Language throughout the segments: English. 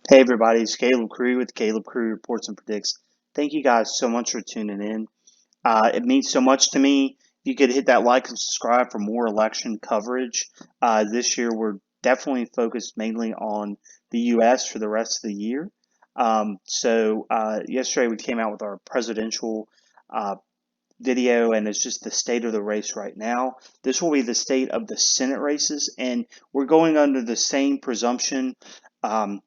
Hey everybody, it's Caleb Crew with Caleb Crew Reports and Predicts. Thank you guys so much for tuning in. It means so much to me. If you could hit that like and subscribe for more election coverage. This year we're definitely focused mainly on the U.S. for the rest of the year. Yesterday we came out with our presidential uh, video, and it's just the state of the race right now. This will be the state of the Senate races, and we're going under the same presumption. Um,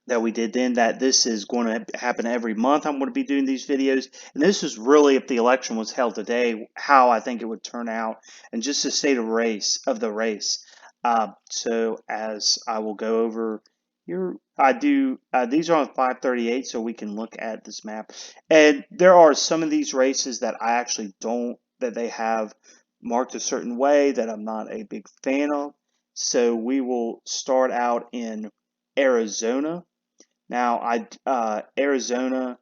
that we did then, that this is going to happen every month. I'm going to be doing these videos, and this is really, if the election was held today, how I think it would turn out, and just the state of the race. So as I will go over here, I do these are on 538, so we can look at this map, and there are some of these races that I actually don't, that they have marked a certain way that I'm not a big fan of. So we will start out in Arizona. Now, Arizona,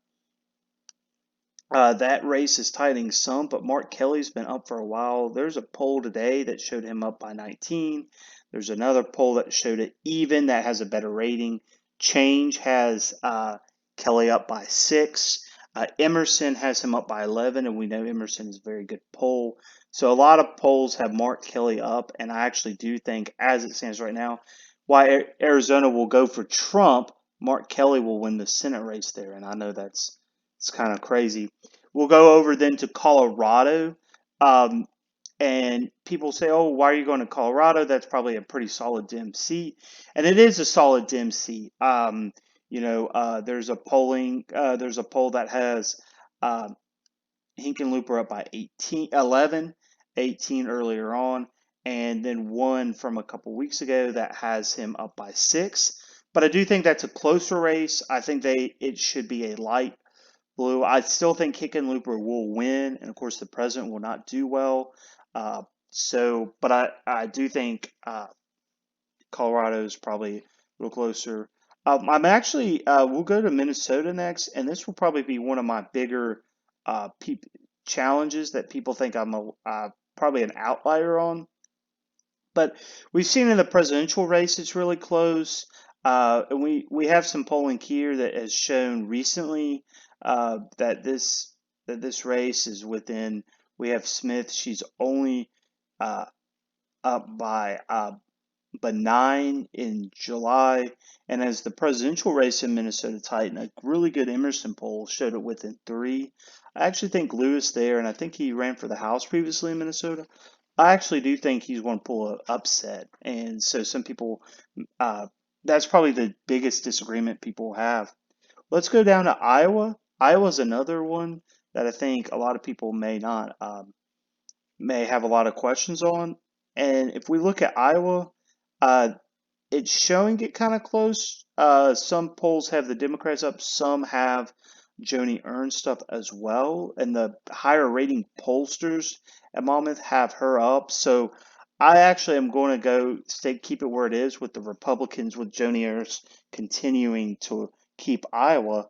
that race is tightening some, but Mark Kelly's been up for a while. There's a poll today that showed him up by 19. There's another poll that showed it even, that has a better rating. Change has Kelly up by 6. Emerson has him up by 11, and we know Emerson is a very good poll. So a lot of polls have Mark Kelly up, and I actually do think, as it stands right now, while Arizona will go for Trump, Mark Kelly will win the Senate race there, and I know it's kind of crazy. We'll go over then to Colorado, um, and people say, "Oh, why are you going to Colorado? That's probably a pretty solid Dem seat," and it is a solid Dem seat. There's a poll that has uh, Hickenlooper up by 18, 11, 18 earlier on, and then one from a couple weeks ago that has him up by 6. But I do think that's a closer race. I think it should be a light blue. I still think Hickenlooper will win, and of course the president will not do well. But I do think Colorado is probably a little closer. I'm actually we'll go to Minnesota next, and this will probably be one of my bigger peop challenges that people think I'm probably an outlier on. But we've seen in the presidential race it's really close. And we have some polling here that has shown recently that this race is within. We have Smith; she's only uh, up by 9 in July, and as the presidential race in Minnesota tightened, a really good Emerson poll showed it within 3. I actually think Lewis there, and I think he ran for the House previously in Minnesota. I actually do think he's going to pull an upset, and so some people, uh, that's probably the biggest disagreement people have. Let's go down to Iowa. Iowa's another one that I think a lot of people may have a lot of questions on. And if we look at Iowa, uh, it's showing it kind of close. Some polls have the Democrats up, some have Joni Ernst up as well, and the higher rating pollsters at Monmouth have her up. So I actually am going to keep it where it is with the Republicans, with Joni Ernst continuing to keep Iowa.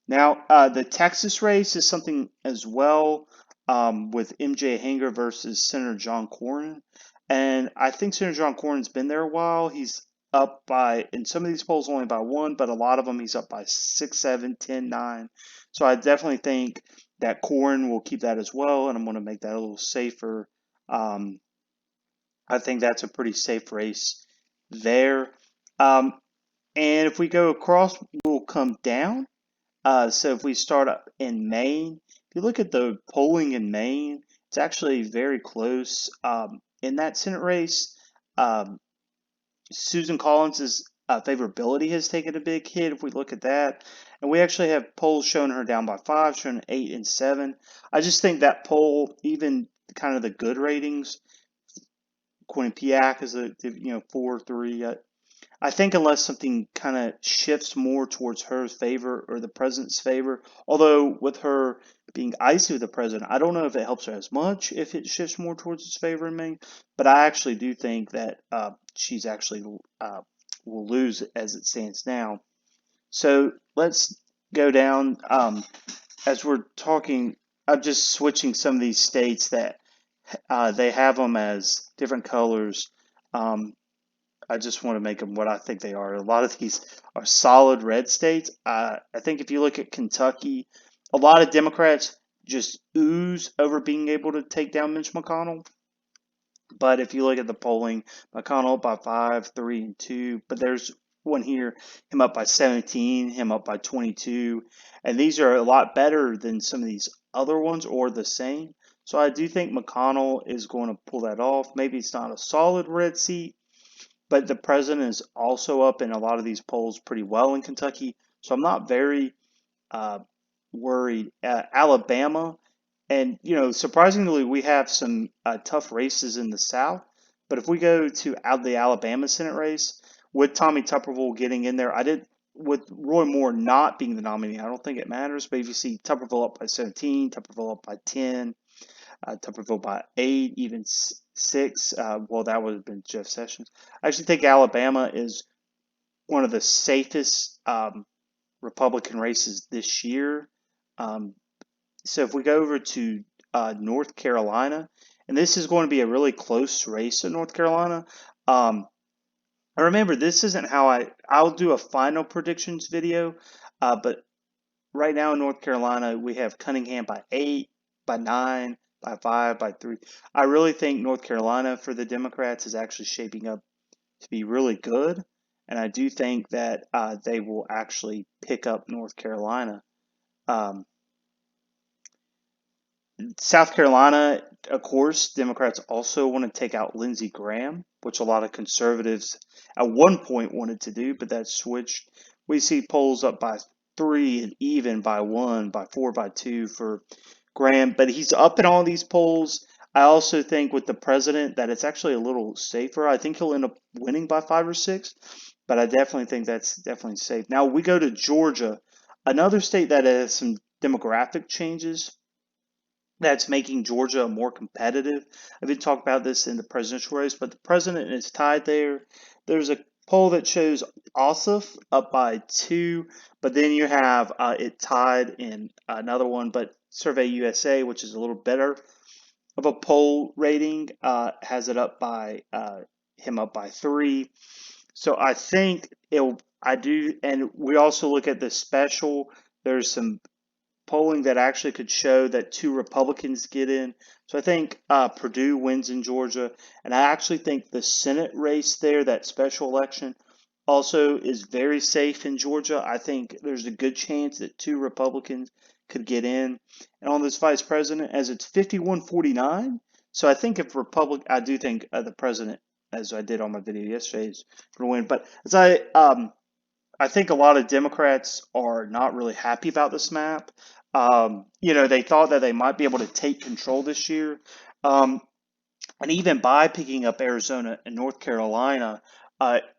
Now, the Texas race is something as well, with MJ Hanger versus Senator John Cornyn. And I think Senator John Cornyn's been there a while. He's up by, in some of these polls, only by 1, but a lot of them he's up by 6, 7, 10, 9. So I definitely think that Cornyn will keep that as well, and I'm going to make that a little safer. Um, I think that's a pretty safe race there. Um, and if we go across, we'll come down. So if we start up in Maine, if you look at the polling in Maine, it's actually very close. In that Senate race, um, Susan Collins's favorability has taken a big hit if we look at that. And we actually have polls showing her down by 5, showing 8 and 7. I just think that poll, even kind of the good ratings, Quinnipiac is 4-3. I think unless something kind of shifts more towards her favor or the president's favor, although with her being icy with the president, I don't know if it helps her as much if it shifts more towards his favor in Maine. But I actually do think that she's actually will lose as it stands now. So let's go down as we're talking. I'm just switching some of these states that they have them as different colors. Um, I just want to make them what I think they are. A lot of these are solid red states. I think if you look at Kentucky, a lot of Democrats just ooze over being able to take down Mitch McConnell. But if you look at the polling, McConnell up by 5, 3, and 2. But there's one here, him up by 17, him up by 22. And these are a lot better than some of these other ones or the same. So I do think McConnell is going to pull that off. Maybe it's not a solid red seat, but the president is also up in a lot of these polls pretty well in Kentucky. So I'm not very uh, worried. Alabama, and surprisingly, we have some tough races in the South. But if we go to the Alabama Senate race with Tommy Tuberville getting in there, I did with Roy Moore not being the nominee. I don't think it matters. But if you see Tuberville up by 17, Tuberville up by 10, Tuberville by 8, even 6, well, that would have been Jeff Sessions. I actually think Alabama is one of the safest Republican races this year. So if we go over to North Carolina, and this is going to be a really close race in North Carolina. I remember this isn't how I'll do a final predictions video, but right now in North Carolina, we have Cunningham by 8, by 9, by 5, by 3. I really think North Carolina for the Democrats is actually shaping up to be really good. And I do think that they will actually pick up North Carolina. South Carolina, of course, Democrats also want to take out Lindsey Graham, which a lot of conservatives at one point wanted to do, but that switched. We see polls up by 3 and even by 1, by 4, by 2 for Graham, but he's up in all these polls. I also think with the president that it's actually a little safer. I think he'll end up winning by 5 or 6, but I definitely think that's definitely safe. Now we go to Georgia, another state that has some demographic changes that's making Georgia more competitive. I've been talking about this in the presidential race, but the president is tied there. There's a poll that shows Ossoff up by 2, but then you have it tied in another one, but Survey USA, which is a little better of a poll rating, has it up by him up by 3. So I think I do, and we also look at the special. There's some polling that actually could show that 2 Republicans get in. So I think Perdue wins in Georgia. And I actually think the Senate race there, that special election, also is very safe in Georgia. I think there's a good chance that 2 Republicans could get in. And on this vice president, as it's 51-49. So I think if I do think the president, as I did on my video yesterday, is going to win. But as I think a lot of Democrats are not really happy about this map. They thought that they might be able to take control this year. And even by picking up Arizona and North Carolina,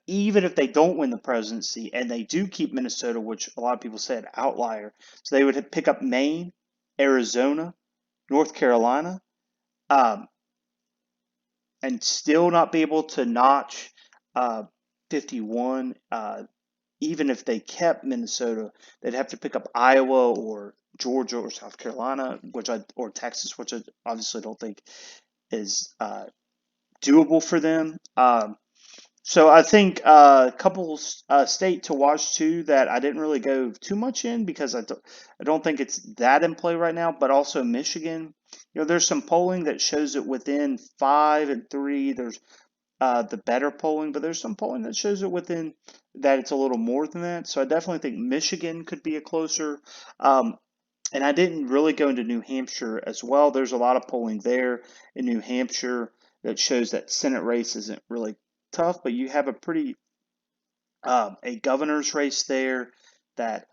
even if they don't win the presidency and they do keep Minnesota, which a lot of people say an outlier, so they would pick up Maine, Arizona, North Carolina, and still not be able to notch 51. Even if they kept Minnesota, they'd have to pick up Iowa or Georgia or South Carolina, or Texas, which I obviously don't think is doable for them. So I think a couple state to watch too that I didn't really go too much in because I don't think it's that in play right now. But also Michigan, there's some polling that shows it within 5 and 3. There's the better polling, but there's some polling that shows it within that it's a little more than that. So I definitely think Michigan could be a closer. And I didn't really go into New Hampshire as well. There's a lot of polling there in New Hampshire that shows that Senate race isn't really tough, but you have a pretty a governor's race there that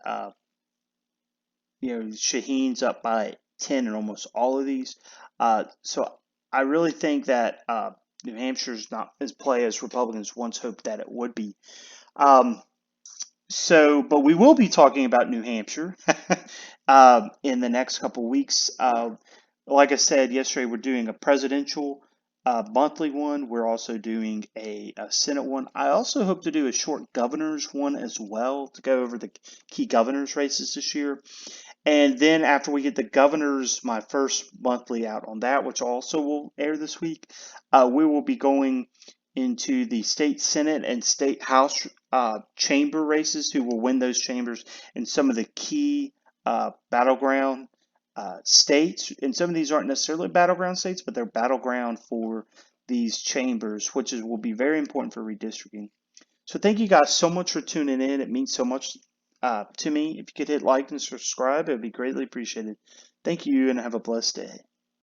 Shaheen's up by 10 in almost all of these. So I really think that New Hampshire's not as play as Republicans once hoped that it would be. But we will be talking about New Hampshire in the next couple weeks. Like I said yesterday, we're doing a presidential monthly one. We're also doing a Senate one. I also hope to do a short governor's one as well to go over the key governor's races this year. And then after we get the governors, my first monthly out on that, which also will air this week, we will be going into the state Senate and state House chamber races, who will win those chambers in some of the key battleground states. And some of these aren't necessarily battleground states, but they're battleground for these chambers, which will be very important for redistricting. So thank you guys so much for tuning in. It means so much to me. If you could hit like and subscribe, it would be greatly appreciated. Thank you and have a blessed day.